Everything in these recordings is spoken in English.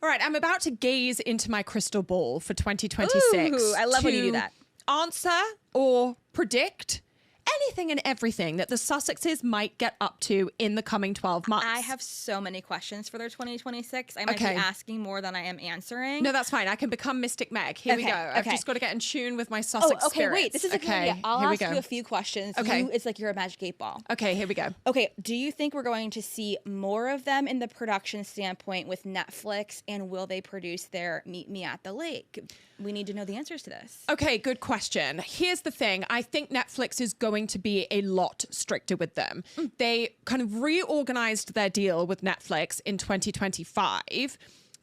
All right, I'm about to gaze into my crystal ball for 2026. Ooh, I love when you do that. Answer or predict anything and everything that the Sussexes might get up to in the coming 12 months. I have so many questions for their 2026. I might be asking more than I am answering. No, that's fine. I can become Mystic Meg. Here we go. I've just got to get in tune with my Sussex spirits. Wait. This is a good idea. I'll ask you a few questions. Okay. It's like you're a magic 8-ball. Okay, here we go. Okay, do you think we're going to see more of them in the production standpoint with Netflix, and will they produce their Meet Me at the Lake? We need to know the answers to this. Okay, good question. Here's the thing. I think Netflix is going to be a lot stricter with them. They kind of reorganized their deal with Netflix in 2025.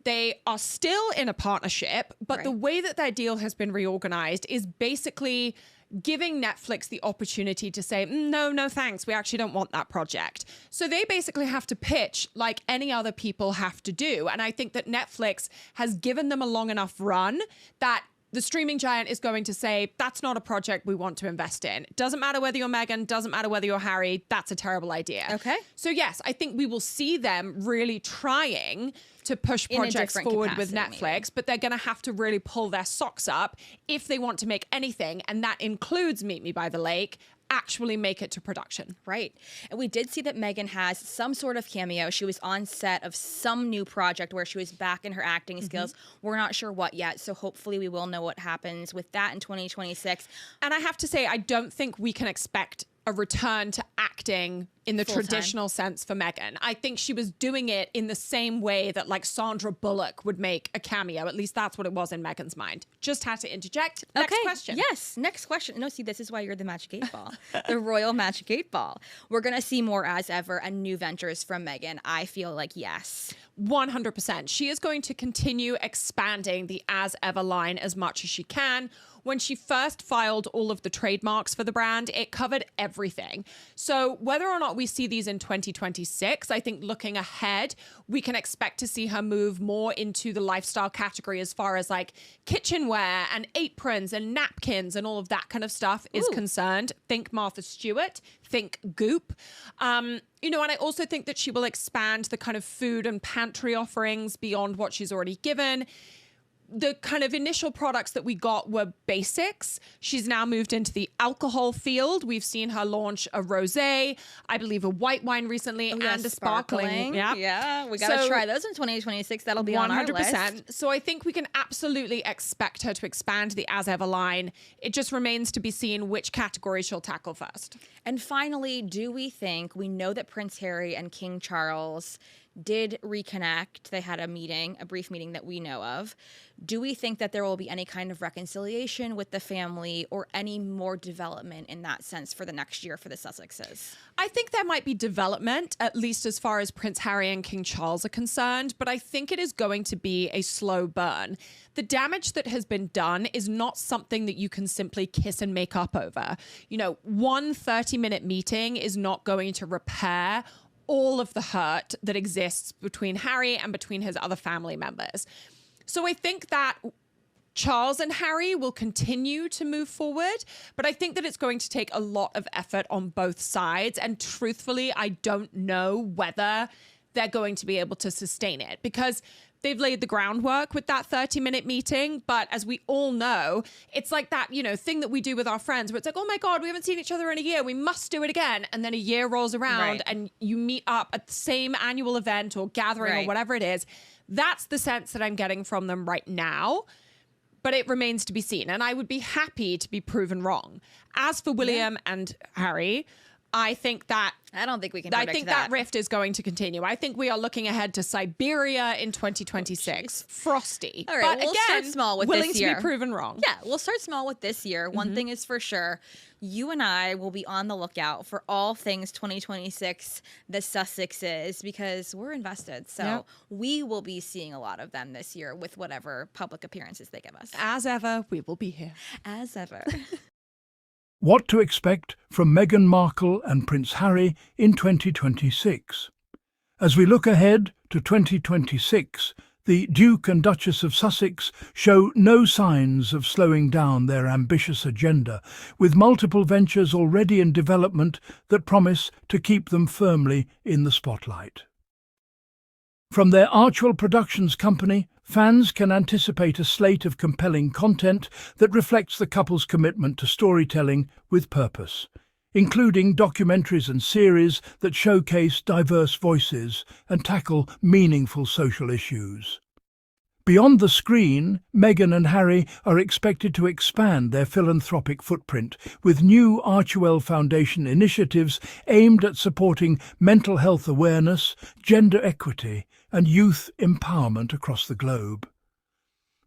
They are still in a partnership, but the way that their deal has been reorganized is basically giving Netflix the opportunity to say, no, thanks. We actually don't want that project. So they basically have to pitch like any other people have to do. And I think that Netflix has given them a long enough run that the streaming giant is going to say, that's not a project we want to invest in. Doesn't matter whether you're Meghan, doesn't matter whether you're Harry, that's a terrible idea. Okay. So yes, I think we will see them really trying to push projects forward with Netflix, but they're going to have to really pull their socks up if they want to make anything, and that includes Meet Me by the Lake, actually make it to production. Right. And we did see that Meghan has some sort of cameo. She was on set of some new project where she was back in her acting skills. We're not sure what yet, so hopefully we will know what happens with that in 2026. And I have to say, I don't think we can expect a return to acting in the traditional sense for Meghan. I think she was doing it in the same way that like Sandra Bullock would make a cameo. At least that's what it was in Meghan's mind. Just had to interject. Next question. Yes, next question. No, see, this is why you're the Magic 8-ball. The Royal Magic 8-ball. We're going to see more as ever and new ventures from Meghan. I feel like yes. 100%. She is going to continue expanding the As Ever line as much as she can. When she first filed all of the trademarks for the brand, it covered everything. So whether or not we see these in 2026, I think looking ahead, we can expect to see her move more into the lifestyle category as far as like kitchenware and aprons and napkins and all of that kind of stuff is concerned. Think Martha Stewart, think Goop. You know, and I also think that she will expand the kind of food and pantry offerings beyond what she's already given. The kind of initial products that we got were basics. She's now moved into the alcohol field. We've seen her launch a rosé, I believe a white wine recently, and a sparkling. Yeah, we got to try those in 2026. That'll be 100%. On our list. So I think we can absolutely expect her to expand the As Ever line. It just remains to be seen which category she'll tackle first. And finally, do we think, we know that Prince Harry and King Charles did reconnect. They had a meeting, a brief meeting that we know of. Do we think that there will be any kind of reconciliation with the family or any more development in that sense for the next year for the Sussexes? I think there might be development, at least as far as Prince Harry and King Charles are concerned, but I think it is going to be a slow burn. The damage that has been done is not something that you can simply kiss and make up over. You know, one 30-minute meeting is not going to repair all of the hurt that exists between Harry and between his other family members. So I think that Charles and Harry will continue to move forward, but I think that it's going to take a lot of effort on both sides. And truthfully, I don't know whether they're going to be able to sustain it because they've laid the groundwork with that 30-minute meeting. But as we all know, it's like that, you know, thing that we do with our friends where it's like, oh my God, we haven't seen each other in a year. We must do it again. And then a year rolls around and you meet up at the same annual event or gathering or whatever it is. That's the sense that I'm getting from them right now. But it remains to be seen. And I would be happy to be proven wrong. As for William and Harry, I think that I don't think we can predict I think that rift is going to continue. I think we are looking ahead to Siberia in 2026. Frosty. All right, but we'll start small with willing this year. To be proven wrong. Yeah, we'll start small with this year. One thing is for sure. You and I will be on the lookout for all things 2026, the Sussexes, because we're invested. So we will be seeing a lot of them this year with whatever public appearances they give us. As ever, we will be here. As ever. What to expect from Meghan Markle and Prince Harry in 2026. As we look ahead to 2026, the Duke and Duchess of Sussex show no signs of slowing down their ambitious agenda, with multiple ventures already in development that promise to keep them firmly in the spotlight. From their Archewell Productions company, fans can anticipate a slate of compelling content that reflects the couple's commitment to storytelling with purpose, including documentaries and series that showcase diverse voices and tackle meaningful social issues. Beyond the screen, Meghan and Harry are expected to expand their philanthropic footprint with new Archewell Foundation initiatives aimed at supporting mental health awareness, gender equity, and youth empowerment across the globe.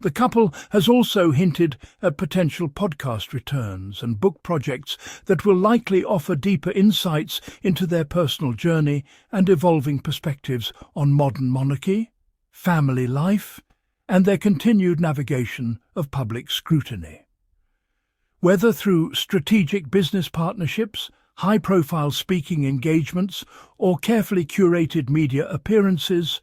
The couple has also hinted at potential podcast returns and book projects that will likely offer deeper insights into their personal journey and evolving perspectives on modern monarchy, family life, and their continued navigation of public scrutiny. Whether through strategic business partnerships, high-profile speaking engagements, or carefully curated media appearances,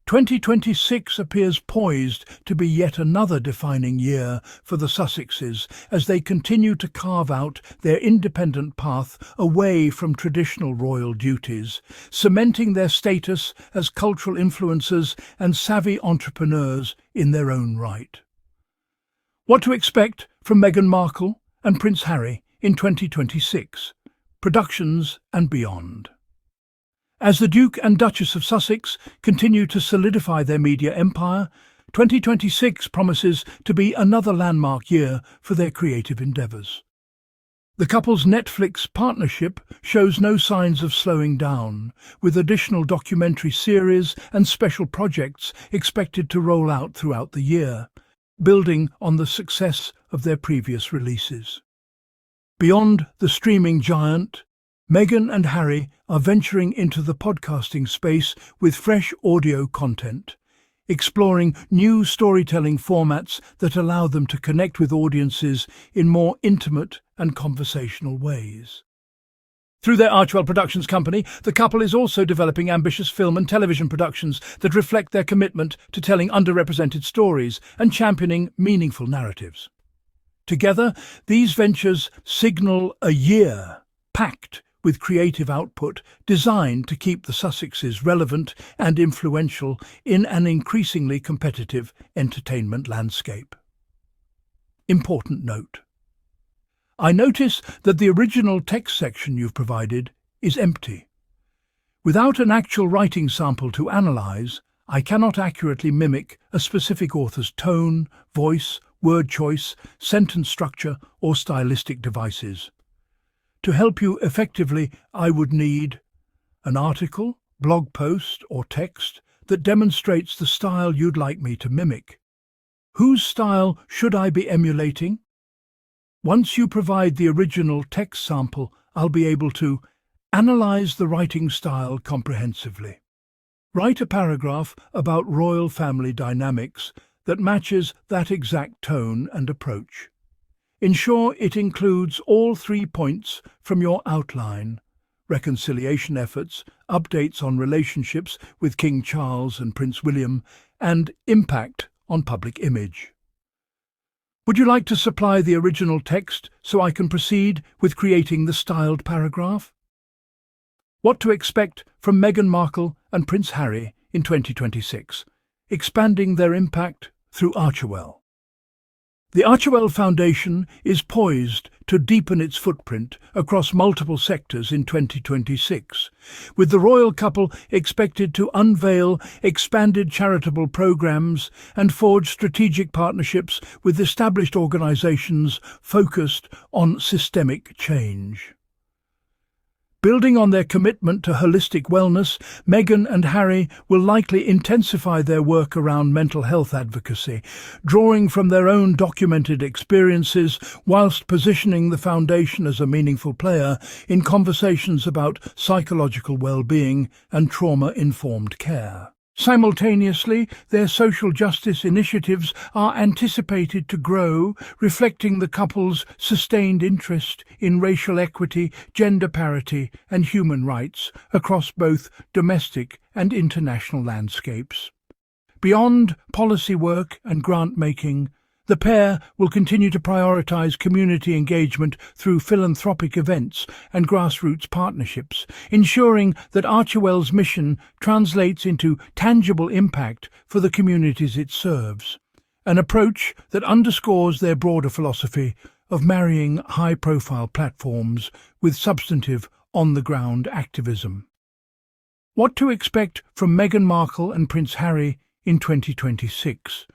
2026 appears poised to be yet another defining year for the Sussexes as they continue to carve out their independent path away from traditional royal duties, cementing their status as cultural influencers and savvy entrepreneurs in their own right. What to expect from Meghan Markle and Prince Harry in 2026, productions and beyond. As the Duke and Duchess of Sussex continue to solidify their media empire, 2026 promises to be another landmark year for their creative endeavours. The couple's Netflix partnership shows no signs of slowing down, with additional documentary series and special projects expected to roll out throughout the year, building on the success of their previous releases. Beyond the streaming giant, Meghan and Harry are venturing into the podcasting space with fresh audio content, exploring new storytelling formats that allow them to connect with audiences in more intimate and conversational ways. Through their Archewell Productions company, the couple is also developing ambitious film and television productions that reflect their commitment to telling underrepresented stories and championing meaningful narratives. Together, these ventures signal a year packed with creative output designed to keep the Sussexes relevant and influential in an increasingly competitive entertainment landscape. Important note: I notice that the original text section you've provided is empty. Without an actual writing sample to analyse, I cannot accurately mimic a specific author's tone, voice, word choice, sentence structure, or stylistic devices. To help you effectively, I would need an article, blog post, or text that demonstrates the style you'd like me to mimic. Whose style should I be emulating? Once you provide the original text sample, I'll be able to analyze the writing style comprehensively. Write a paragraph about royal family dynamics that matches that exact tone and approach. Ensure it includes all 3 points from your outline: reconciliation efforts, updates on relationships with King Charles and Prince William, and impact on public image. Would you like to supply the original text so I can proceed with creating the styled paragraph? What to expect from Meghan Markle and Prince Harry in 2026, expanding their impact through Archewell. The Archewell Foundation is poised to deepen its footprint across multiple sectors in 2026, with the royal couple expected to unveil expanded charitable programs and forge strategic partnerships with established organisations focused on systemic change. Building on their commitment to holistic wellness, Meghan and Harry will likely intensify their work around mental health advocacy, drawing from their own documented experiences whilst positioning the foundation as a meaningful player in conversations about psychological well-being and trauma-informed care. Simultaneously, their social justice initiatives are anticipated to grow, reflecting the couple's sustained interest in racial equity, gender parity, and human rights across both domestic and international landscapes. Beyond policy work and grant-making, The pair will continue to prioritise community engagement through philanthropic events and grassroots partnerships, ensuring that Archewell's mission translates into tangible impact for the communities it serves, an approach that underscores their broader philosophy of marrying high-profile platforms with substantive, on-the-ground activism. What to expect from Meghan Markle and Prince Harry in 2026?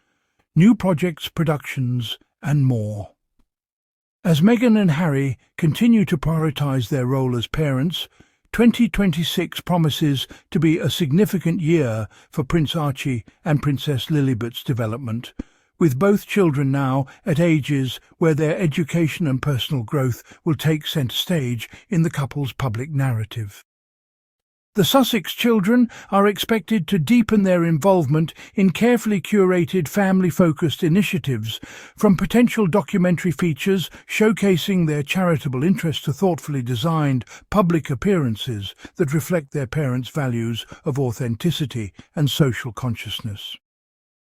New projects, productions, and more. As Meghan and Harry continue to prioritise their role as parents, 2026 promises to be a significant year for Prince Archie and Princess Lilibet's development, with both children now at ages where their education and personal growth will take centre stage in the couple's public narrative. The Sussex children are expected to deepen their involvement in carefully curated family-focused initiatives, from potential documentary features showcasing their charitable interest to thoughtfully designed public appearances that reflect their parents' values of authenticity and social consciousness.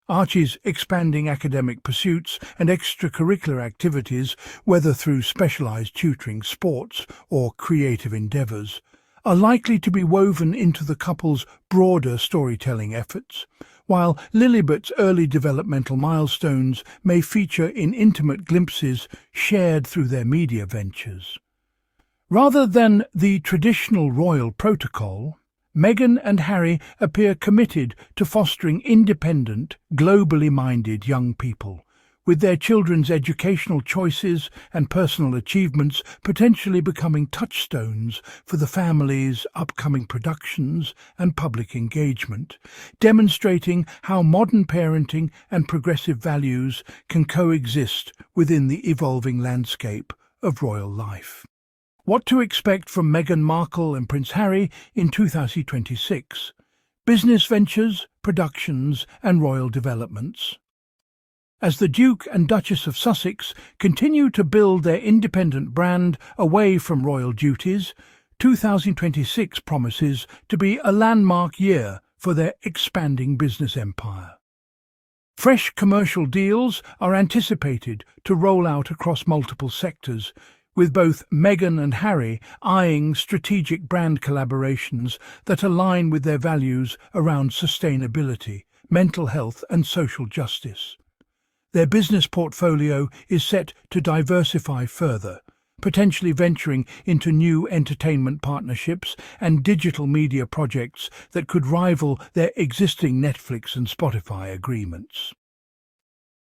Archie's expanding academic pursuits and extracurricular activities, whether through specialised tutoring, sports or creative endeavours, are likely to be woven into the couple's broader storytelling efforts, while Lilibet's early developmental milestones may feature in intimate glimpses shared through their media ventures. Rather than the traditional royal protocol, Meghan and Harry appear committed to fostering independent, globally minded young people, with their children's educational choices and personal achievements potentially becoming touchstones for the family's upcoming productions and public engagement, demonstrating how modern parenting and progressive values can coexist within the evolving landscape of royal life. What to expect from Meghan Markle and Prince Harry in 2026? Business ventures, productions, and royal developments. As the Duke and Duchess of Sussex continue to build their independent brand away from royal duties, 2026 promises to be a landmark year for their expanding business empire. Fresh commercial deals are anticipated to roll out across multiple sectors, with both Meghan and Harry eyeing strategic brand collaborations that align with their values around sustainability, mental health and social justice. Their business portfolio is set to diversify further, potentially venturing into new entertainment partnerships and digital media projects that could rival their existing Netflix and Spotify agreements.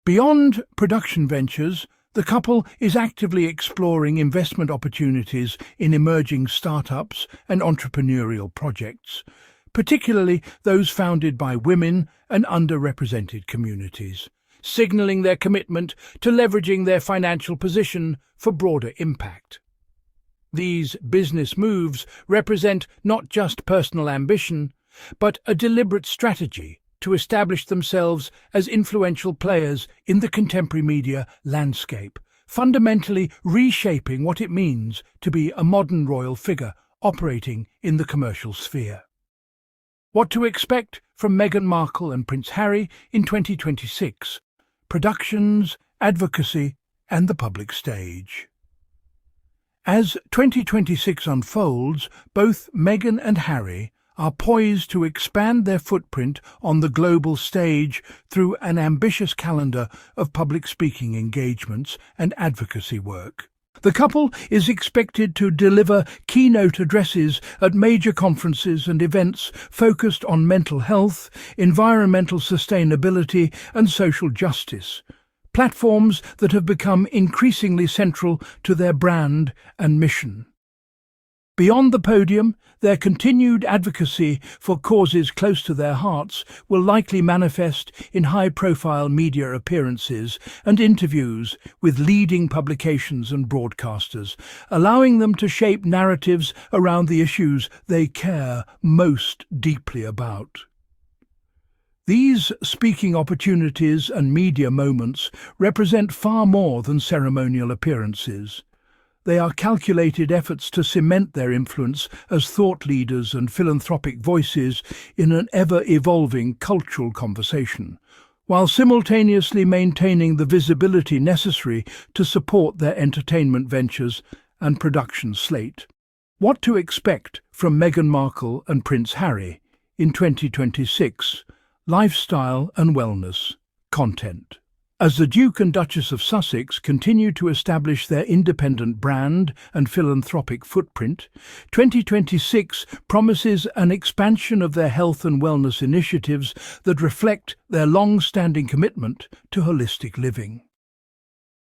Beyond production ventures, the couple is actively exploring investment opportunities in emerging startups and entrepreneurial projects, particularly those founded by women and underrepresented communities, signalling their commitment to leveraging their financial position for broader impact. These business moves represent not just personal ambition, but a deliberate strategy to establish themselves as influential players in the contemporary media landscape, fundamentally reshaping what it means to be a modern royal figure operating in the commercial sphere. What to expect from Meghan Markle and Prince Harry in 2026? Productions, advocacy, and the public stage. As 2026 unfolds, both Meghan and Harry are poised to expand their footprint on the global stage through an ambitious calendar of public speaking engagements and advocacy work. The couple is expected to deliver keynote addresses at major conferences and events focused on mental health, environmental sustainability, and social justice, platforms that have become increasingly central to their brand and mission. Beyond the podium, their continued advocacy for causes close to their hearts will likely manifest in high-profile media appearances and interviews with leading publications and broadcasters, allowing them to shape narratives around the issues they care most deeply about. These speaking opportunities and media moments represent far more than ceremonial appearances. They are calculated efforts to cement their influence as thought leaders and philanthropic voices in an ever-evolving cultural conversation, while simultaneously maintaining the visibility necessary to support their entertainment ventures and production slate. What to expect from Meghan Markle and Prince Harry in 2026? Lifestyle and wellness content. As the Duke and Duchess of Sussex continue to establish their independent brand and philanthropic footprint, 2026 promises an expansion of their health and wellness initiatives that reflect their long-standing commitment to holistic living.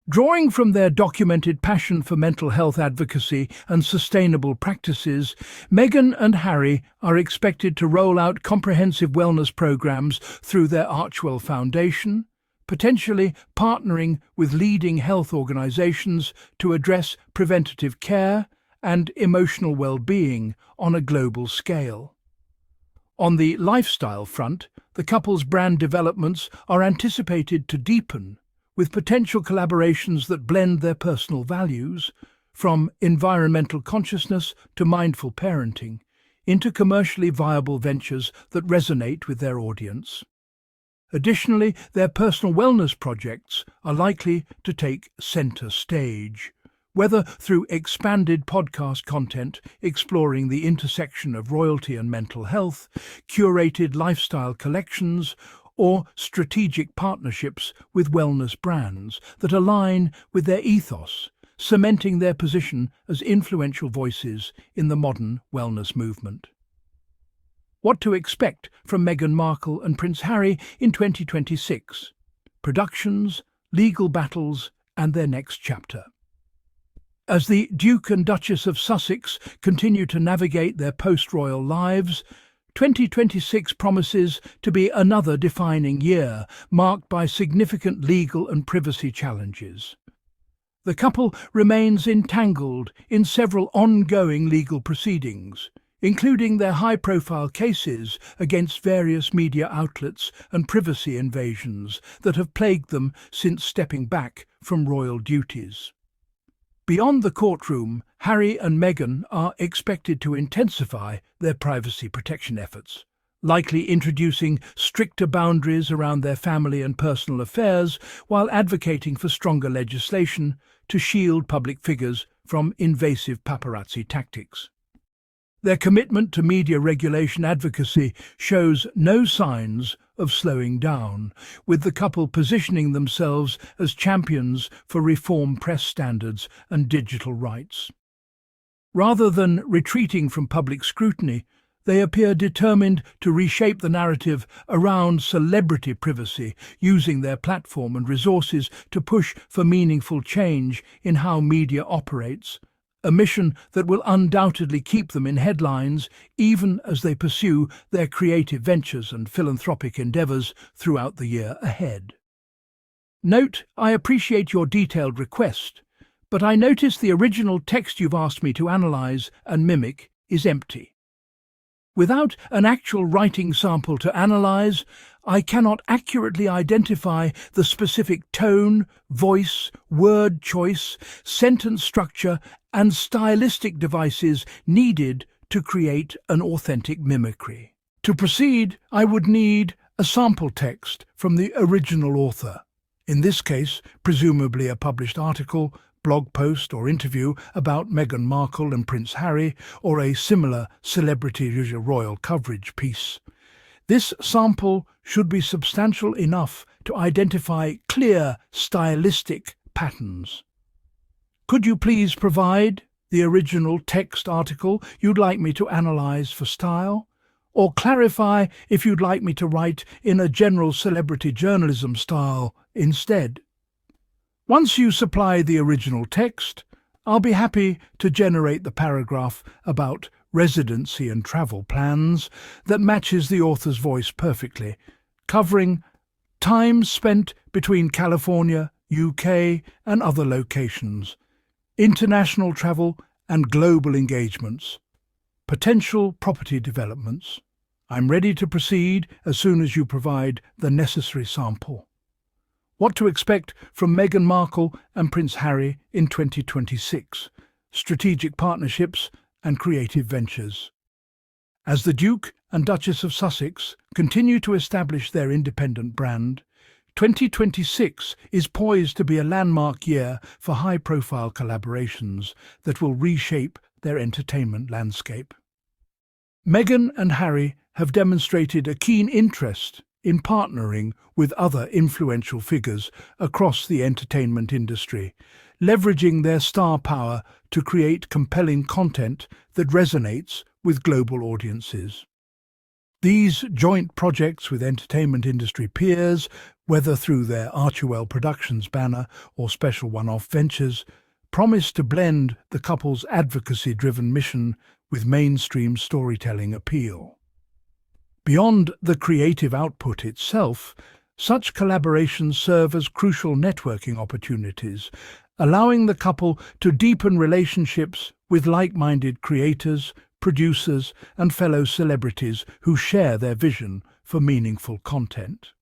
Drawing from their documented passion for mental health advocacy and sustainable practices, Meghan and Harry are expected to roll out comprehensive wellness programs through their Archewell Foundation, potentially partnering with leading health organizations to address preventative care and emotional well-being on a global scale. On the lifestyle front, the couple's brand developments are anticipated to deepen, with potential collaborations that blend their personal values, from environmental consciousness to mindful parenting, into commercially viable ventures that resonate with their audience. Additionally, their personal wellness projects are likely to take center stage, whether through expanded podcast content exploring the intersection of royalty and mental health, curated lifestyle collections, or strategic partnerships with wellness brands that align with their ethos, cementing their position as influential voices in the modern wellness movement. What to expect from Meghan Markle and Prince Harry in 2026? Productions, legal battles, and their next chapter. As the Duke and Duchess of Sussex continue to navigate their post-royal lives, 2026 promises to be another defining year, marked by significant legal and privacy challenges. The couple remains entangled in several ongoing legal proceedings, including their high-profile cases against various media outlets and privacy invasions that have plagued them since stepping back from royal duties. Beyond the courtroom, Harry and Meghan are expected to intensify their privacy protection efforts, likely introducing stricter boundaries around their family and personal affairs while advocating for stronger legislation to shield public figures from invasive paparazzi tactics. Their commitment to media regulation advocacy shows no signs of slowing down, with the couple positioning themselves as champions for reform press standards and digital rights. Rather than retreating from public scrutiny, they appear determined to reshape the narrative around celebrity privacy, using their platform and resources to push for meaningful change in how media operates, a mission that will undoubtedly keep them in headlines even as they pursue their creative ventures and philanthropic endeavours throughout the year ahead. Note, I appreciate your detailed request, but I notice the original text you've asked me to analyse and mimic is empty. Without an actual writing sample to analyse, I cannot accurately identify the specific tone, voice, word choice, sentence structure, and stylistic devices needed to create an authentic mimicry. To proceed, I would need a sample text from the original author, in this case, presumably a published article, blog post or interview about Meghan Markle and Prince Harry, or a similar celebrity royal coverage piece. This sample should be substantial enough to identify clear stylistic patterns. Could you please provide the original text article you'd like me to analyse for style? Or clarify if you'd like me to write in a general celebrity journalism style instead? Once you supply the original text, I'll be happy to generate the paragraph about residency and travel plans that matches the author's voice perfectly, covering time spent between California, UK, and other locations, international travel and global engagements, potential property developments. I'm ready to proceed as soon as you provide the necessary sample. What to expect from Meghan Markle and Prince Harry in 2026, strategic partnerships and creative ventures. As the Duke and Duchess of Sussex continue to establish their independent brand, 2026 is poised to be a landmark year for high-profile collaborations that will reshape their entertainment landscape. Meghan and Harry have demonstrated a keen interest in partnering with other influential figures across the entertainment industry, leveraging their star power to create compelling content that resonates with global audiences. These joint projects with entertainment industry peers, whether through their Archewell Productions banner or special one-off ventures, promise to blend the couple's advocacy-driven mission with mainstream storytelling appeal. Beyond the creative output itself, such collaborations serve as crucial networking opportunities, allowing the couple to deepen relationships with like-minded creators, producers, and fellow celebrities who share their vision for meaningful content.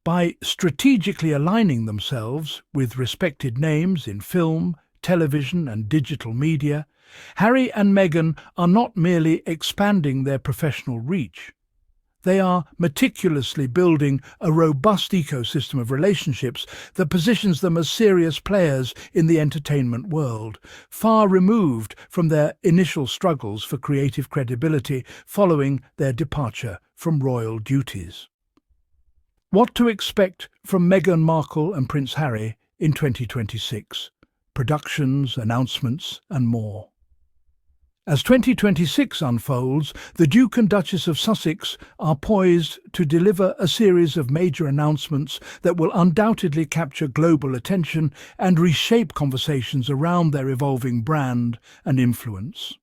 By strategically aligning themselves with respected names in film, television, and digital media, Harry and Meghan are not merely expanding their professional reach. They are meticulously building a robust ecosystem of relationships that positions them as serious players in the entertainment world, far removed from their initial struggles for creative credibility following their departure from royal duties. What to expect from Meghan Markle and Prince Harry in 2026? Productions, announcements, and more. As 2026 unfolds, the Duke and Duchess of Sussex are poised to deliver a series of major announcements that will undoubtedly capture global attention and reshape conversations around their evolving brand and influence.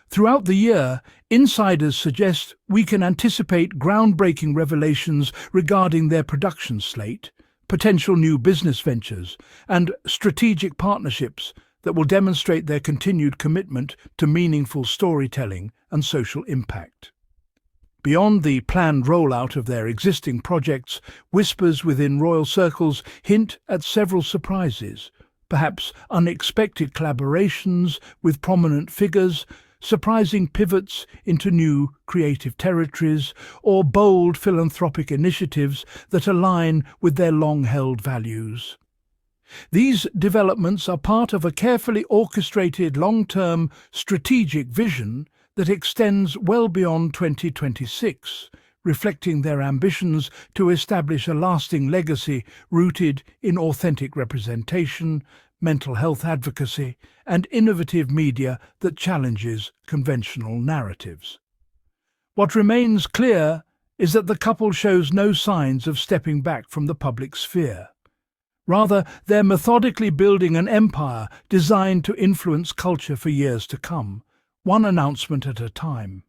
Throughout the year, insiders suggest we can anticipate groundbreaking revelations regarding their production slate, potential new business ventures, and strategic partnerships that will demonstrate their continued commitment to meaningful storytelling and social impact. Beyond the planned rollout of their existing projects, whispers within royal circles hint at several surprises, perhaps unexpected collaborations with prominent figures, surprising pivots into new creative territories, or bold philanthropic initiatives that align with their long-held values. These developments are part of a carefully orchestrated long-term strategic vision that extends well beyond 2026, reflecting their ambitions to establish a lasting legacy rooted in authentic representation, mental health advocacy, and innovative media that challenges conventional narratives. What remains clear is that the couple shows no signs of stepping back from the public sphere. Rather, they're methodically building an empire designed to influence culture for years to come, one announcement at a time.